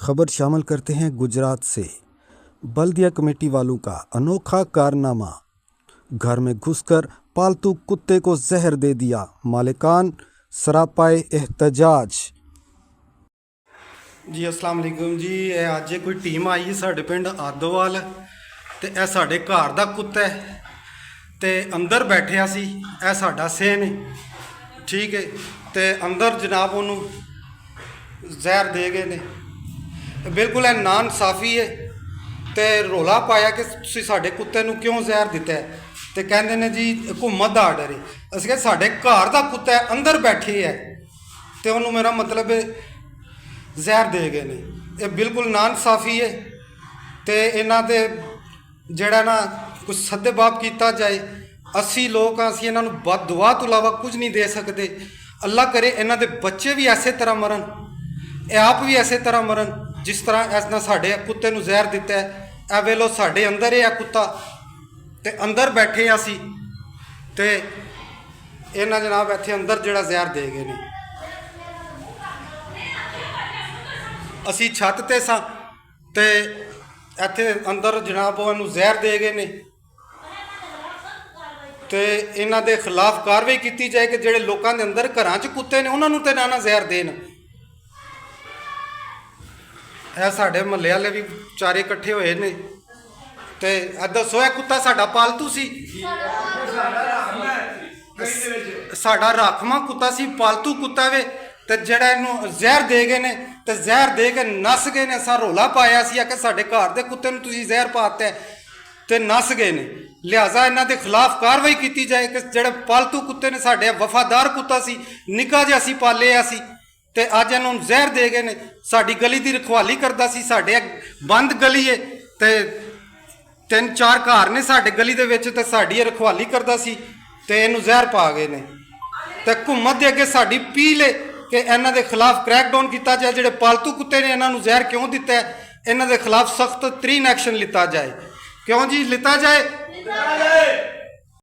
खबर शामिल करते हैं गुजरात से। बल्दिया कमेटी वालों का अनोखा कारनामा, घर में घुसकर पालतू कुत्ते को जहर दे दिया, मालिकान सरापाए एहतजाज। जी अस्सलाम वालेकुम जी। अज कोई टीम आई है साढ़े पिंड आदोवाल ते यह साढ़े घर का कुत्ता है ते अंदर बैठिया सी। यह साडा सेन है, ठीक है। ते अंदर जनाब उन्होंने जहर दे गए ने। बिल्कुल है ना इंसाफी है। तो रौला पाया कि तुसीं साडे कुत्ते नूं क्यों जहर दिता है, तो कहते ने जी हुकूमत का आर्डर है। असीं कहा साडे घर का कुत्ता है, अंदर बैठे है, तो उन्होंने मेरा मतलब जहर दे गए ने। ये बिल्कुल ना इंसाफी है। तो इन्हां दे जिहड़ा ना कुछ सद्देबाब किया जाए। असी लोग असीं इन्हां नूं बद दुआ तो इलावा कुछ नहीं दे सकते। अल्लाह करे इन्हां दे बच्चे भी ऐसे तरह मरन, आप भी ऐसे तरह मरन जिस तरह इस साढ़े कुत्ते नूं जहर दिता है। ए वेलो साढ़े अंदर है कुत्ता, तो अंदर बैठे असी, तो इन्हां जनाब इत्थे अंदर जिहड़ा जहर दे गए ने। असी छत ते सां ते इत्थे अंदर जनाब उन्होंने जहर दे गए ने। तो इन्हां दे खिलाफ कार्रवाई की जाए कि जिहड़े लोगों के अंदर घरां च कुत्ते ने उन्होंने तो ना जहर देन। यह साढ़े महल्ले वाले भी चारे इकट्ठे हुए ने। तो दसो यह कुत्ता साडा पालतू सी, साडा राखवा कुत्ता सी, पालतू कुत्ता वे। तो जड़ा इनू जहर दे गए ने, तो जहर दे के नस गए ने। असा रौला पाया सी कि साडे घर के कुत्ते नूं तुसीं जहर पाता है, तो नस गए ने। लिहाजा इन्हां दे खिलाफ कार्रवाई की जाए कि जिहड़े पालतू कुत्ते ने, साडे वफादार कुत्ता सी, निक्का जिहा असीं पालिया सी, तो अज इन्होंने जहर दे गए ने। साडी गली की रखवाली करता सी, साडे बंद गली है, तो 3-4 घर ने साडे गली दे विच, ते साडी रखवाली करता सी, तो इनू जहर पा गए ने। तो हुकूमत दे अगे साडी अपील है कि इन्हां दे खिलाफ क्रैकडाउन किया जाए। जिहड़े पालतू कुत्ते ने इन्हां नूं जहर क्यों दिता है, इन्हां दे खिलाफ सख्त तरीन एक्शन लिता जाए। क्यों जी लिता जाए।